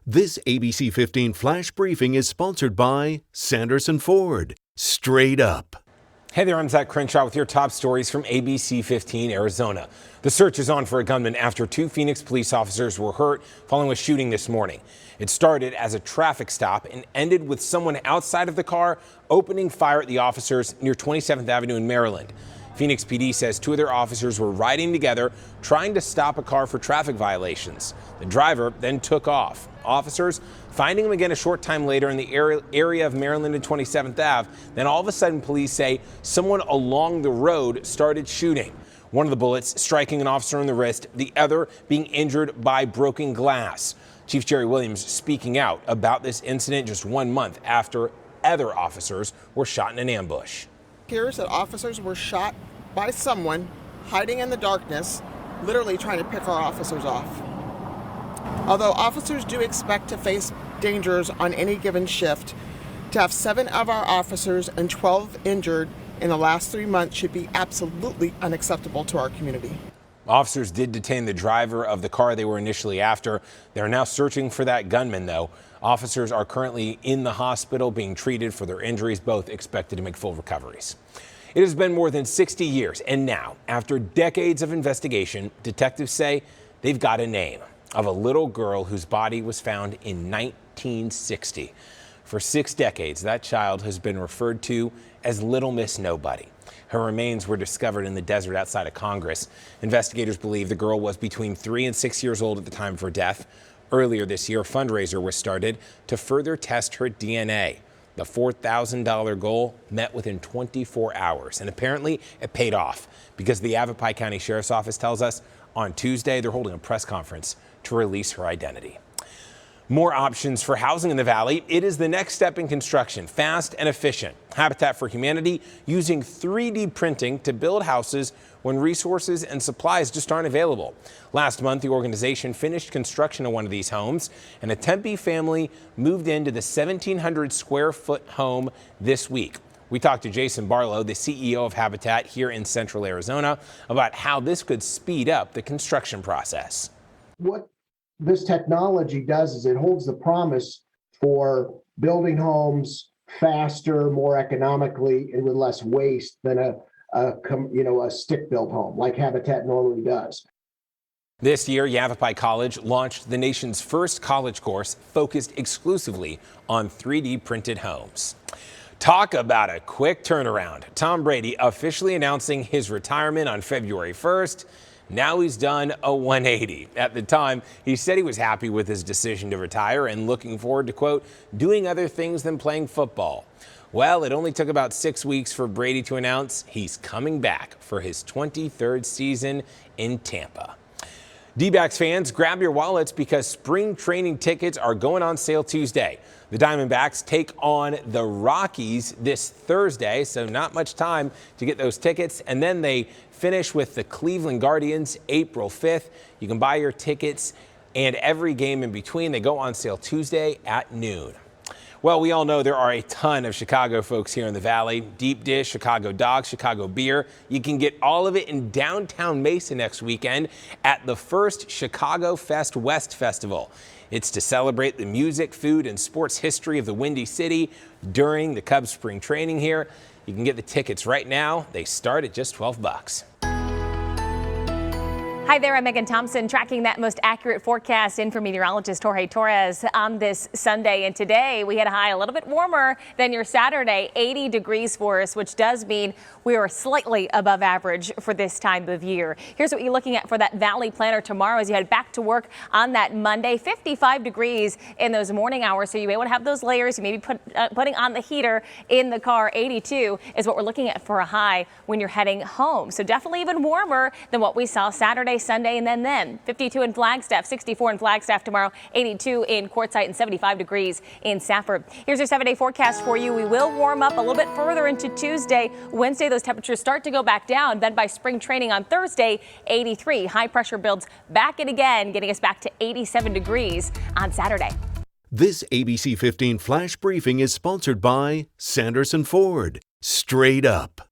This ABC 15 Flash Briefing is sponsored by Sanderson Ford. Straight up. Hey there, I'm Zach Crenshaw with your top stories from ABC15 Arizona. The search is on for a gunman after two Phoenix police officers were hurt following a shooting this morning. It started as a traffic stop and ended with someone outside of the car opening fire at the officers near 27th Avenue in Maryland. Phoenix PD says two of their officers were riding together trying to stop a car for traffic violations. The driver then took off. Officers finding him again a short time later in the area of Maryland and 27th Ave. Then all of a sudden police say someone along the road started shooting. One of the bullets striking an officer in the wrist, the other being injured by broken glass. Chief Jerry Williams speaking out about this incident just 1 month after other officers were shot in an ambush. Here's that officers were shot by someone hiding in the darkness, literally trying to pick our officers off. Although officers do expect to face dangers on any given shift, to have 7 of our officers and 12 injured in the last 3 months should be absolutely unacceptable to our community. Officers did detain the driver of the car they were initially after. They're now searching for that gunman, though. Officers are currently in the hospital being treated for their injuries, both expected to make full recoveries. It has been more than 60 years, and now, after decades of investigation, detectives say they've got a name of a little girl whose body was found in 1960. For 6 decades, that child has been referred to as Little Miss Nobody. Her remains were discovered in the desert outside of Congress. Investigators believe the girl was between 3 and 6 years old at the time of her death. Earlier this year, a fundraiser was started to further test her DNA. The $4,000 goal met within 24 hours, and apparently it paid off because the Yavapai County Sheriff's Office tells us on Tuesday they're holding a press conference to release her identity. More options for housing in the valley. It is the next step in construction, fast and efficient. Habitat for Humanity using 3D printing to build houses when resources and supplies just aren't available. Last month, the organization finished construction of one of these homes, and a Tempe family moved into the 1,700 square foot home this week. We talked to Jason Barlow, the CEO of Habitat here in Central Arizona, about how this could speed up the construction process. What this technology does is it holds the promise for building homes faster, more economically, and with less waste than a stick-built home like Habitat normally does. This year, Yavapai College launched the nation's first college course focused exclusively on 3D printed homes. Talk about a quick turnaround. Tom Brady officially announcing his retirement on February 1st. Now he's done a 180. At the time, he said he was happy with his decision to retire and looking forward to, quote, doing other things than playing football. Well, it only took about 6 weeks for Brady to announce he's coming back for his 23rd season in Tampa. D-backs fans, grab your wallets because spring training tickets are going on sale Tuesday. The Diamondbacks take on the Rockies this Thursday, so not much time to get those tickets. And then they finish with the Cleveland Guardians April 5th. You can buy your tickets and every game in between. They go on sale Tuesday at noon. Well, we all know there are a ton of Chicago folks here in the Valley. Deep dish, Chicago dogs, Chicago beer. You can get all of it in downtown Mesa next weekend at the first Chicago Fest West Festival. It's to celebrate the music, food, and sports history of the Windy City during the Cubs spring training here. You can get the tickets right now. They start at just $12. Hi there, I'm Megan Thompson, tracking that most accurate forecast in for meteorologist Jorge Torres on this Sunday. And today we had a high a little bit warmer than your Saturday, 80 degrees for us, which does mean we are slightly above average for this time of year. Here's what you're looking at for that Valley Planner tomorrow as you head back to work on that Monday. 55 degrees in those morning hours, so you may want to have those layers. You may be putting on the heater in the car. 82 is what we're looking at for a high when you're heading home. So definitely even warmer than what we saw Saturday, Sunday, and then 52 in Flagstaff, 64 in Flagstaff tomorrow, 82 in Quartzsite, and 75 degrees in Safford. Here's your 7-day forecast for you. We will warm up a little bit further into Tuesday. Wednesday, those temperatures start to go back down. Then by spring training on Thursday, 83. High pressure builds back in again, getting us back to 87 degrees on Saturday. This ABC 15 Flash Briefing is sponsored by Sanderson Ford. Straight up.